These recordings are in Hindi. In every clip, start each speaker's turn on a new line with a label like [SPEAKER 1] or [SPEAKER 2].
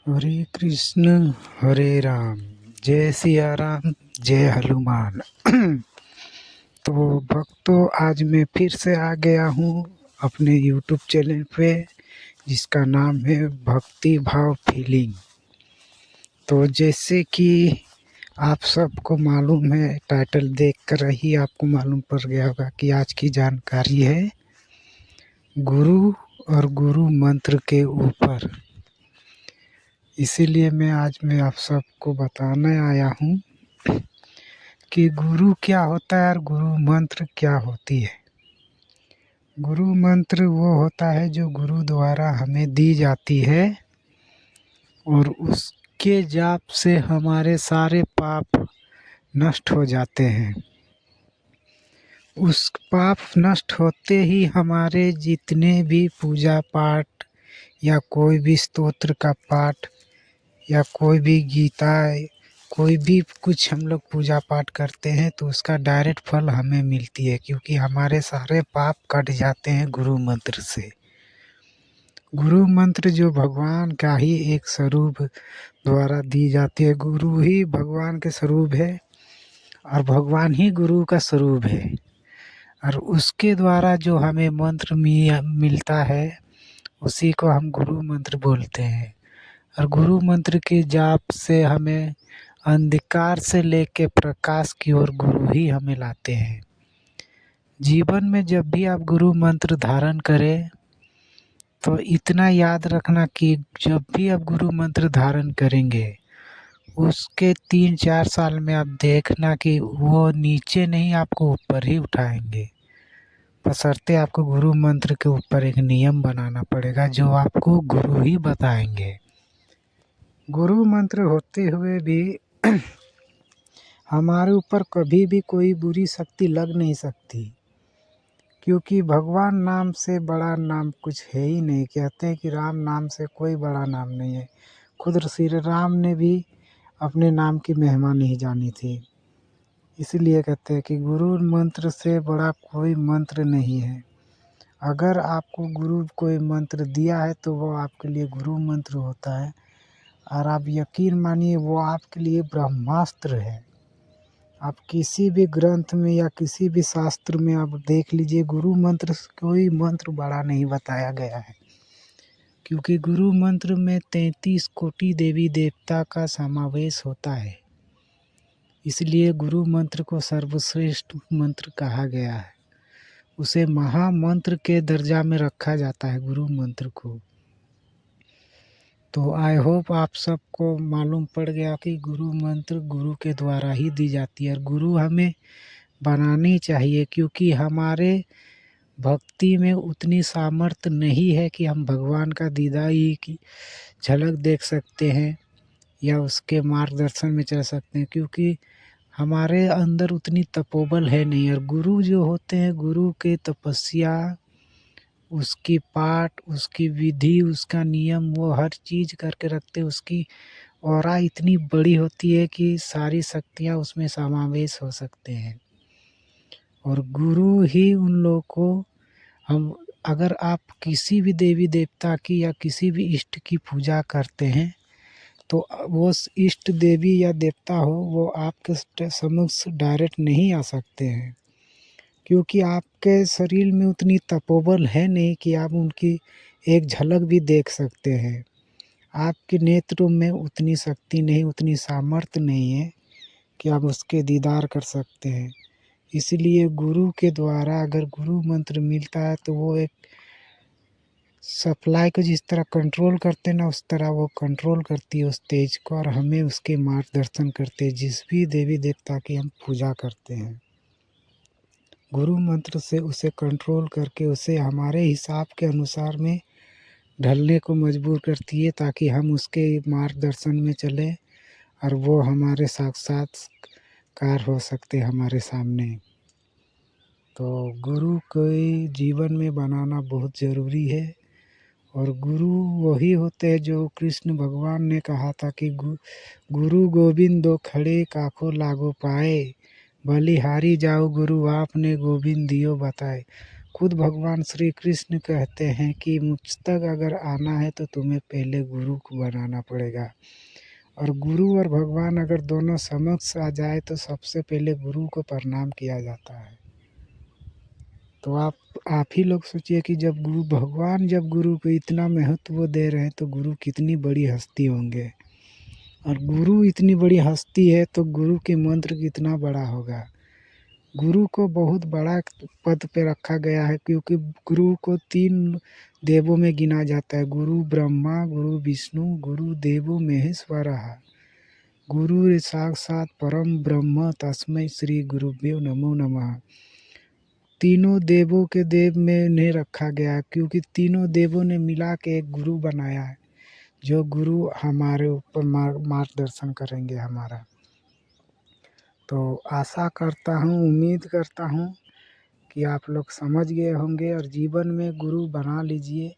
[SPEAKER 1] हरे कृष्ण हरे राम, जय सिया राम जय हनुमान। तो भक्तों, आज मैं फिर से आ गया हूँ अपने यूट्यूब चैनल पे, जिसका नाम है भक्ति भाव फीलिंग। तो जैसे कि आप सबको मालूम है, टाइटल देखकर ही आपको मालूम पड़ गया होगा कि आज की जानकारी है गुरु और गुरु मंत्र के ऊपर। इसीलिए मैं आप सबको बताने आया हूँ कि गुरु क्या होता है और गुरु मंत्र क्या होती है। गुरु मंत्र वो होता है जो गुरु द्वारा हमें दी जाती है और उसके जाप से हमारे सारे पाप नष्ट हो जाते हैं। उस पाप नष्ट होते ही हमारे जितने भी पूजा पाठ या कोई भी स्तोत्र का पाठ या कोई भी गीता, कोई भी कुछ हम लोग पूजा पाठ करते हैं तो उसका डायरेक्ट फल हमें मिलती है, क्योंकि हमारे सारे पाप कट जाते हैं गुरु मंत्र से। गुरु मंत्र जो भगवान का ही एक स्वरूप द्वारा दी जाती है। गुरु ही भगवान के स्वरूप है और भगवान ही गुरु का स्वरूप है, और उसके द्वारा जो हमें मंत्र मिलता है उसी को हम गुरु मंत्र बोलते हैं। और गुरु मंत्र के जाप से हमें अंधकार से लेके प्रकाश की ओर गुरु ही हमें लाते हैं। जीवन में जब भी आप गुरु मंत्र धारण करें तो इतना याद रखना कि जब भी आप गुरु मंत्र धारण करेंगे उसके 3-4 साल में आप देखना कि वो नीचे नहीं, आपको ऊपर ही उठाएंगे। बशर्ते आपको गुरु मंत्र के ऊपर एक नियम बनाना पड़ेगा जो आपको गुरु ही बताएंगे। गुरु मंत्र होते हुए भी हमारे ऊपर कभी भी कोई बुरी शक्ति लग नहीं सकती, क्योंकि भगवान नाम से बड़ा नाम कुछ है ही नहीं। कहते हैं कि राम नाम से कोई बड़ा नाम नहीं है। खुद श्री राम ने भी अपने नाम की महिमा नहीं जानी थी। इसलिए कहते हैं कि गुरु मंत्र से बड़ा कोई मंत्र नहीं है। अगर आपको गुरु कोई मंत्र दिया है तो वो आपके लिए गुरु मंत्र होता है, और आप यकीन मानिए वो आपके लिए ब्रह्मास्त्र है। आप किसी भी ग्रंथ में या किसी भी शास्त्र में आप देख लीजिए, गुरु मंत्र से कोई मंत्र बड़ा नहीं बताया गया है, क्योंकि गुरु मंत्र में 33 कोटि देवी देवता का समावेश होता है। इसलिए गुरु मंत्र को सर्वश्रेष्ठ मंत्र कहा गया है। उसे महामंत्र के दर्जा में रखा जाता है गुरु मंत्र को। तो आई होप आप सबको मालूम पड़ गया कि गुरु मंत्र गुरु के द्वारा ही दी जाती है, और गुरु हमें बनानी चाहिए, क्योंकि हमारे भक्ति में उतनी सामर्थ्य नहीं है कि हम भगवान का दीदाई की झलक देख सकते हैं या उसके मार्गदर्शन में चल सकते हैं, क्योंकि हमारे अंदर उतनी तपोबल है नहीं। और गुरु जो होते हैं, गुरु के तपस्या, उसकी पाठ, उसकी विधि, उसका नियम, वो हर चीज़ करके रखते हैं। उसकी ऑरा इतनी बड़ी होती है कि सारी शक्तियाँ उसमें समावेश हो सकते हैं। और गुरु ही उन लोगों को हम, अगर आप किसी भी देवी देवता की या किसी भी इष्ट की पूजा करते हैं तो वो इष्ट देवी या देवता हो, वो आपके समक्ष डायरेक्ट नहीं आ सकते हैं, क्योंकि आपके शरीर में उतनी तपोबल है नहीं कि आप उनकी एक झलक भी देख सकते हैं। आपके नेत्रों में उतनी शक्ति नहीं, उतनी सामर्थ्य नहीं है कि आप उसके दीदार कर सकते हैं। इसलिए गुरु के द्वारा अगर गुरु मंत्र मिलता है तो वो एक सप्लाई को जिस तरह कंट्रोल करते हैं ना, उस तरह वो कंट्रोल करती है उस तेज को, और हमें उसके मार्गदर्शन करते हैं जिस भी देवी देवता की हम पूजा करते हैं। गुरु मंत्र से उसे कंट्रोल करके उसे हमारे हिसाब के अनुसार में ढलने को मजबूर करती है, ताकि हम उसके मार्गदर्शन में चलें और वो हमारे साक्षात्कार हो सकते हमारे सामने। तो गुरु को जीवन में बनाना बहुत ज़रूरी है। और गुरु वही होते हैं जो कृष्ण भगवान ने कहा था कि गुरु गोविंद दो खड़े काखो लागो पाए, बलिहारी जाओ गुरु आपने गोविंद दियो बताए। खुद भगवान श्री कृष्ण कहते हैं कि मुझ तक अगर आना है तो तुम्हें पहले गुरु को बनाना पड़ेगा, और गुरु और भगवान अगर दोनों समक्ष आ जाए तो सबसे पहले गुरु को प्रणाम किया जाता है। तो आप ही लोग सोचिए कि जब जब गुरु को इतना महत्व दे रहे हैं तो गुरु कितनी बड़ी हस्ती होंगे, और गुरु इतनी बड़ी हस्ती है तो गुरु के मंत्र कितना बड़ा होगा। गुरु को बहुत बड़ा पद पे रखा गया है, क्योंकि गुरु को 3 देवों में गिना जाता है। गुरु ब्रह्मा, गुरु विष्णु, गुरु देवो महेश्वरः। गुरु साक्षात परम ब्रह्म तस्मै श्री गुरुभ्यो नमो नमः। तीनों देवों के देव में इन्हें रखा गया है, क्योंकि तीनों देवों ने मिला के एक गुरु बनाया है, जो गुरु हमारे ऊपर मार्गदर्शन करेंगे हमारा। तो आशा करता हूँ, उम्मीद करता हूँ कि आप लोग समझ गए होंगे, और जीवन में गुरु बना लीजिए,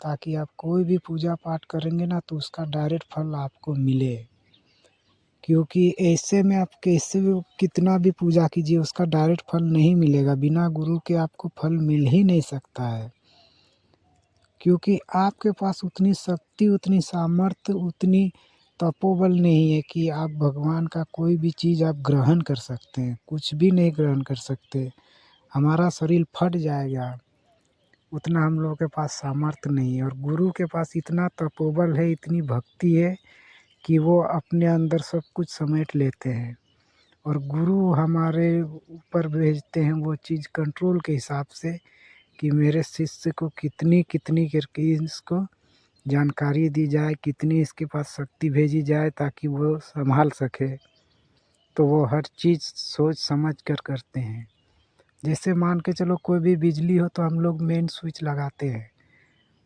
[SPEAKER 1] ताकि आप कोई भी पूजा पाठ करेंगे ना तो उसका डायरेक्ट फल आपको मिले। क्योंकि ऐसे में आप कैसे भी कितना भी पूजा कीजिए उसका डायरेक्ट फल नहीं मिलेगा। बिना गुरु के आपको फल मिल ही नहीं सकता है, क्योंकि आपके पास उतनी शक्ति, उतनी सामर्थ्य, उतनी तपोबल नहीं है कि आप भगवान का कोई भी चीज़ आप ग्रहण कर सकते हैं। कुछ भी नहीं ग्रहण कर सकते, हमारा शरीर फट जाएगा, उतना हम लोगों के पास सामर्थ्य नहीं है। और गुरु के पास इतना तपोबल है, इतनी भक्ति है कि वो अपने अंदर सब कुछ समेट लेते हैं, और गुरु हमारे ऊपर भेजते हैं वो चीज़ कंट्रोल के हिसाब से, कि मेरे शिष्य को कितनी कितनी करके इसको जानकारी दी जाए, कितनी इसके पास शक्ति भेजी जाए ताकि वो संभाल सके। तो वो हर चीज़ सोच समझ कर करते हैं। जैसे मान के चलो कोई भी बिजली हो तो हम लोग मेन स्विच लगाते हैं,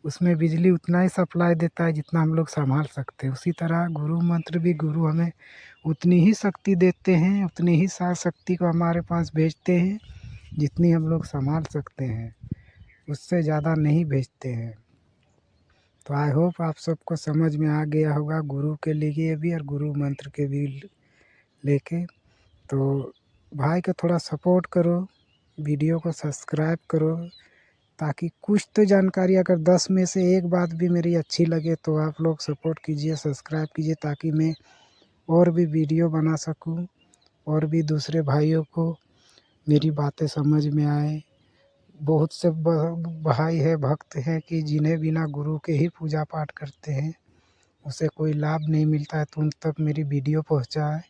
[SPEAKER 1] उसमें बिजली उतना ही सप्लाई देता है जितना हम लोग संभाल सकते हैं। उसी तरह गुरु मंत्र भी गुरु हमें उतनी ही शक्ति देते हैं, उतनी ही शक्ति को हमारे पास भेजते हैं जितनी हम लोग संभाल सकते हैं, उससे ज़्यादा नहीं भेजते हैं। तो आई होप आप सबको समझ में आ गया होगा गुरु के लिए भी और गुरु मंत्र के भी लेके। तो भाई को थोड़ा सपोर्ट करो, वीडियो को सब्सक्राइब करो, ताकि कुछ तो जानकारी, अगर 10 में से एक बात भी मेरी अच्छी लगे तो आप लोग सपोर्ट कीजिए, सब्सक्राइब कीजिए, ताकि मैं और भी वीडियो बना सकूं, और भी दूसरे भाइयों को मेरी बातें समझ में आए। बहुत से भाई है, भक्त हैं कि जिन्हें बिना गुरु के ही पूजा पाठ करते हैं, उसे कोई लाभ नहीं मिलता है, तो उन तक मेरी वीडियो पहुंचाए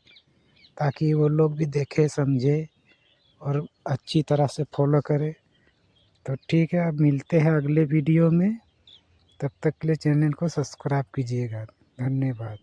[SPEAKER 1] ताकि वो लोग भी देखें, समझे और अच्छी तरह से फॉलो करें। तो ठीक है, अब मिलते हैं अगले वीडियो में, तब तक के लिए चैनल को सब्सक्राइब कीजिएगा। धन्यवाद।